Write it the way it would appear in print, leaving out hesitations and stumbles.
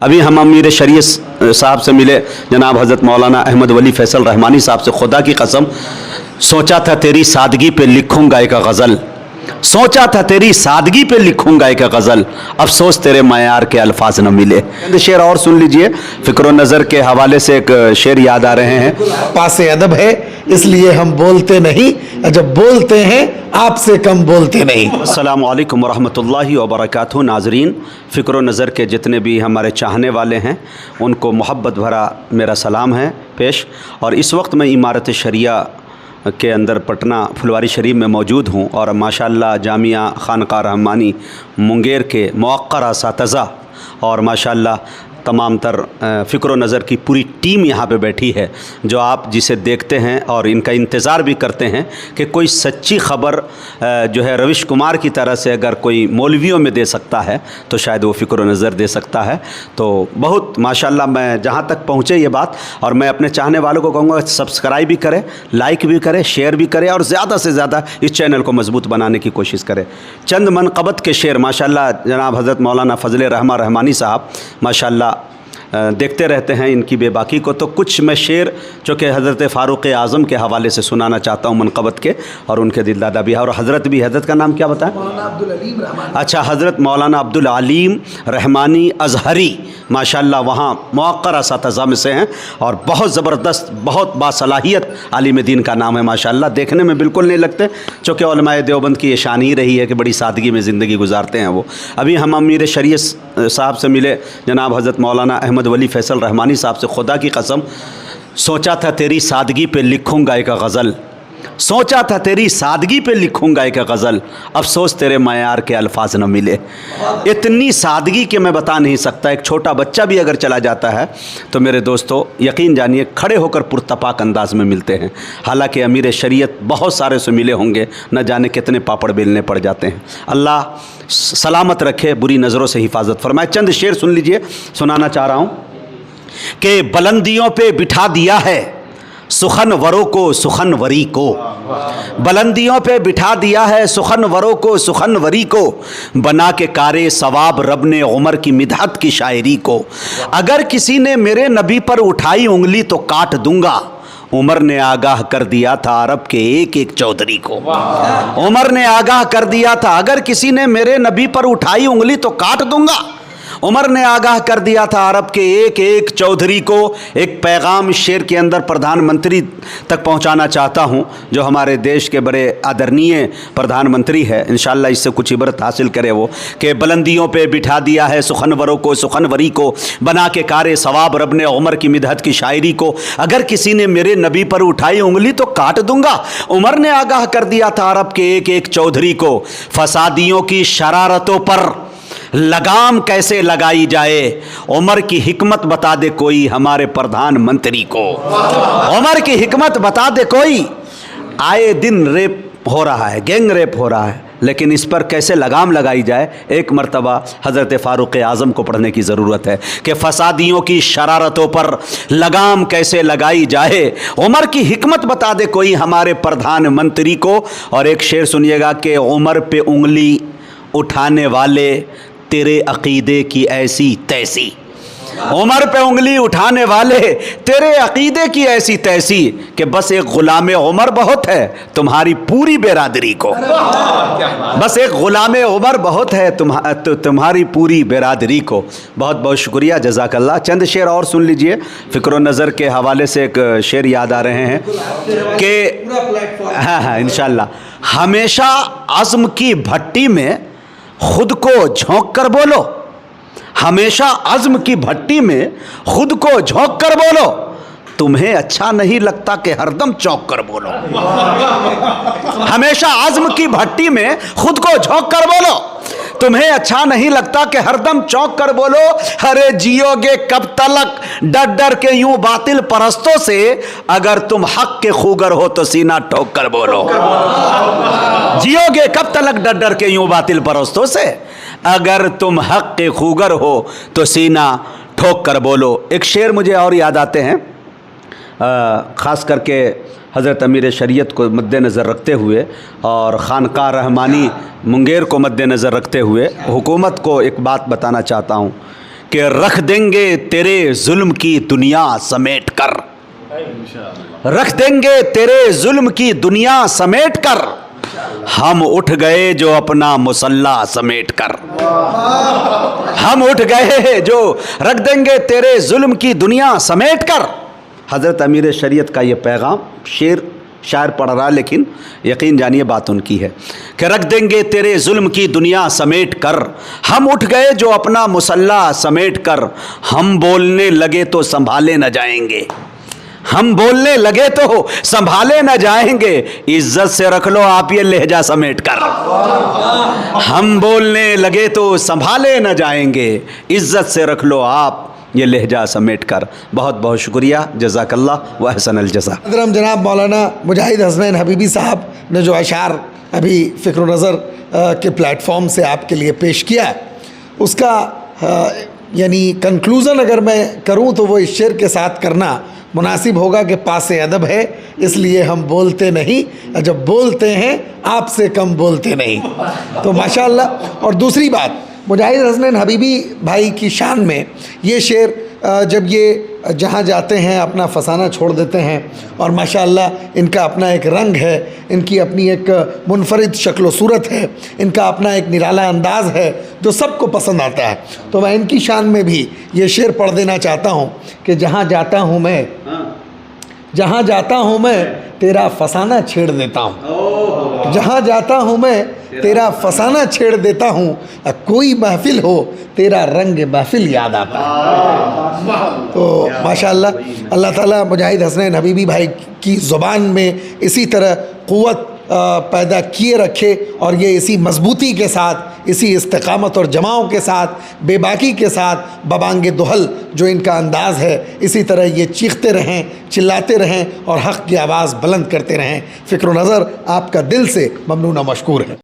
अभी हम अमीर शरीयत साहब से मिले, जनाब हज़रत मौलाना अहमद वली फैसल रहमानी साहब से। खुदा की कसम, सोचा था तेरी सादगी पे लिखूंगा एक गज़ल, सोचा था तेरी सादगी पे लिखूंगा एक गज़ल, अफसोस तेरे मयार के अल्फाज न मिले। शेर और सुन लीजिए, फ़िक्र नज़र के हवाले से एक शेर याद आ रहे हैं। पासे अदब है इसलिए हम बोलते नहीं, जब बोलते हैं आपसे कम बोलते नहीं। अस्सलामु अलैकुम वरहमतुल्लाहि वबरकातुहू। नाज़रीन, फ़िक्र नज़र के जितने भी हमारे चाहने वाले हैं उनको मोहब्बत भरा मेरा सलाम है पेश। और इस वक्त मैं इमारत शरिया के अंदर पटना फुलवारी शरीफ में मौजूद हूँ और माशाअल्लाह जामिया खानका रहमानी मुंगेर के मुअक्कर असातिज़ा और माशाअल्लाह तमाम तर फ़िक्र नज़र की पूरी टीम यहाँ पे बैठी है, जो आप जिसे देखते हैं और इनका इंतज़ार भी करते हैं कि कोई सच्ची ख़बर जो है रविश कुमार की तरह से अगर कोई मौलवियों में दे सकता है तो शायद वो फ़िक्र नज़र दे सकता है। तो बहुत माशाअल्लाह, मैं जहाँ तक पहुँचे ये बात, और मैं अपने चाहने वालों को कहूँगा सब्सक्राइब भी करें, लाइक भी करें, शेयर भी करें और ज़्यादा से ज़्यादा इस चैनल को मजबूत बनाने की कोशिश करें। चंद मनक़बत के शेर माशाअल्लाह जनाब हज़रत मौलाना फ़ज़ल रहमान रहमानी साहब माशाअल्लाह देखते रहते हैं इनकी बेबाकी को। तो कुछ मैं शेर जो कि हज़रत फ़ारूक़ आज़म के हवाले से सुनाना चाहता हूँ मनक़बत के, और उनके दिलदादा भी है। और हज़रत भी, हज़रत का नाम क्या बताएं? अच्छा, हज़रत मौलाना अब्दुल अलीम रहमानी अज़हरी माशाअल्लाह वहाँ मुअक्कर असातिज़ा में से हैं और बहुत ज़बरदस्त, बहुत बासलाहियत आलिम दीन का नाम है माशाअल्लाह। देखने में बिल्कुल नहीं लगते, चूँकि उलमाए देवबंद की ये शान ही रही है कि बड़ी सादगी में ज़िंदगी गुजारते हैं वो। अभी हम अमीर शरीयत साहब से मिले, जनाब हज़रत मौलाना अहमद वली फैसल रहमानी साहब से। खुदा की कसम, सोचा था तेरी सादगी पे लिखूंगा एक गज़ल, सोचा था तेरी सादगी पे लिखूंगा एक गज़ल, अफसोस तेरे मयार के अल्फाज न मिले। इतनी सादगी कि मैं बता नहीं सकता। एक छोटा बच्चा भी अगर चला जाता है तो मेरे दोस्तों यकीन जानिए खड़े होकर पुरतपाक अंदाज में मिलते हैं। हालांकि अमीर शरीयत बहुत सारे से मिले होंगे, न जाने कितने पापड़ बेलने पड़ जाते हैं। अल्लाह सलामत रखे, बुरी नज़रों से हिफाजत फरमाए। चंद शेर सुन लीजिए, सुनाना चाह रहा हूँ कि बुलंदियों पे बिठा दिया है सुखनवरों को सुखनवरी को, बुलंदियों पे बिठा दिया है सुखनवरों को सुखनवरी को, बना के कारे सवाब रब ने उमर की मिदहत की शायरी को। अगर किसी ने मेरे नबी पर उठाई उंगली तो काट दूंगा, उमर ने आगाह कर दिया था अरब के एक एक चौधरी को। उमर ने आगाह कर दिया था, अगर किसी ने मेरे नबी पर उठाई उंगली तो काट दूंगा, उमर ने आगाह कर दिया था अरब के एक एक चौधरी को। एक पैगाम शेर के अंदर प्रधानमंत्री तक पहुंचाना चाहता हूं, जो हमारे देश के बड़े आदरणीय प्रधानमंत्री है, इंशाअल्लाह इससे कुछ इबरत हासिल करे वो, कि बुलंदियों पे बिठा दिया है सुखनवरों को सुखनवरी को, बना के कारे सवाब रब ने उमर की मिदहत की शायरी को। अगर किसी ने मेरे नबी पर उठाई उंगली तो काट दूंगा, उमर ने आगाह कर दिया था अरब के एक एक चौधरी को। फसादियों की शरारतों पर लगाम कैसे लगाई जाए, उमर की हिकमत बता दे कोई हमारे प्रधानमंत्री को। उमर की हिकमत बता दे कोई। आए दिन रेप हो रहा है, गैंग रेप हो रहा है, लेकिन इस पर कैसे लगाम लगाई जाए, एक मर्तबा हज़रत फ़ारूक़ आज़म को पढ़ने की ज़रूरत है कि फसादियों की शरारतों पर लगाम कैसे लगाई जाए, उमर की हिकमत बता दे कोई हमारे प्रधानमंत्री को। और एक शेर सुनिएगा कि उमर पे उंगली उठाने वाले तेरे अकीदे की ऐसी तैसी, उमर पे उंगली उठाने वाले तेरे अकीदे की ऐसी तैसी, कि बस एक गुलाम उमर बहुत है तुम्हारी पूरी बेरादरी को। बस एक गुलाम उमर बहुत है तुम्हारी पूरी बेरादरी को। बहुत बहुत शुक्रिया, जज़ाकल्लाह। चंद शेर और सुन लीजिए, फ़िक्र नज़र के हवाले से एक शेर याद आ रहे हैं कि हाँ इंशाअल्लाह, हमेशा अज़्म की भट्टी में खुद को झोंक कर बोलो, हमेशा अज़्म की भट्टी में खुद को झोंक कर बोलो, तुम्हें अच्छा नहीं लगता कि हरदम चौंक कर बोलो। हमेशा अज़्म की भट्टी में खुद को झोंक कर बोलो, तुम्हें अच्छा नहीं लगता कि हरदम चौंक कर बोलो। अरे जियोगे कब तलक डर डर के यूं बातिल परस्तों से, अगर तुम हक के खूगर हो तो सीना ठोक कर बोलो। जियोगे कब तलक डर डर के यूं बातिल परस्तों से, अगर तुम हक के खूगर हो तो सीना ठोक कर बोलो। एक शेर मुझे और याद आते हैं, ख़ास करके हज़रत अमीर शरीयत को मद्देनज़र रखते हुए और खानका रहमानी मुंगेर को मद्देनज़र रखते हुए हुकूमत को एक बात बताना चाहता हूँ کہ رکھ دیں گے تیرے ظلم کی دنیا سمیٹ کر، رکھ دیں گے تیرے ظلم کی دنیا سمیٹ کر، ہم اٹھ گئے جو اپنا مسلح سمیٹ کر، ہم اٹھ گئے جو رکھ دیں گے تیرے ظلم کی دنیا سمیٹ کر۔ حضرت امیر شریعت کا یہ پیغام شاعر پڑھ رہا، لیکن یقین جانیے بات ان کی ہے کہ رکھ دیں گے تیرے ظلم کی دنیا سمیٹ کر، ہم اٹھ گئے جو اپنا مسلح سمیٹ کر، ہم بولنے لگے تو سنبھالے نہ جائیں گے، ہم بولنے لگے تو سنبھالے نہ جائیں گے، عزت سے رکھ لو آپ یہ لہجہ سمیٹ کر، ہم بولنے لگے تو سنبھالے نہ جائیں گے، عزت سے رکھ لو آپ یہ لہجہ سمیٹ کر۔ بہت بہت شکریہ، جزاک اللہ و احسن الجزا۔ محترم جناب مولانا مجاہد حسنین حبیبی صاحب نے جو اشعار ابھی فکر و نظر کے پلیٹ فارم سے آپ کے لیے پیش کیا ہے، اس کا یعنی کنکلوژن اگر میں کروں تو وہ اس شعر کے ساتھ کرنا مناسب ہوگا کہ پاس ادب ہے اس لیے ہم بولتے نہیں، جب بولتے ہیں آپ سے کم بولتے نہیں۔ تو ماشاءاللہ۔ اور دوسری بات، مجاہد حسنین حبیبی بھائی کی شان میں یہ شعر جب یہ جہاں جاتے ہیں اپنا فسانہ چھوڑ دیتے ہیں، اور ماشاءاللہ ان کا اپنا ایک رنگ ہے، ان کی اپنی ایک منفرد شکل و صورت ہے، ان کا اپنا ایک نرالا انداز ہے جو سب کو پسند آتا ہے، تو میں ان کی شان میں بھی یہ شعر پڑھ دینا چاہتا ہوں کہ جہاں جاتا ہوں میں، جہاں جاتا ہوں میں تیرا فسانہ چھیڑ دیتا ہوں، جہاں جاتا ہوں میں تیرا فسانہ چھیڑ دیتا ہوں، کوئی محفل ہو تیرا رنگ محفل یاد آتا ہے۔ تو ماشاءاللہ اللہ تعالیٰ مجاہد حسنین حبیبی بھائی کی زبان میں اسی طرح قوت پیدا کیے رکھے، اور یہ اسی مضبوطی کے ساتھ، اسی استقامت اور جماؤں کے ساتھ، بے باکی کے ساتھ، ببانگ دہل جو ان کا انداز ہے، اسی طرح یہ چیختے رہیں، چلاتے رہیں اور حق کی آواز بلند کرتے رہیں۔ فکر و نظر آپ کا دل سے ممنون و مشکور ہے۔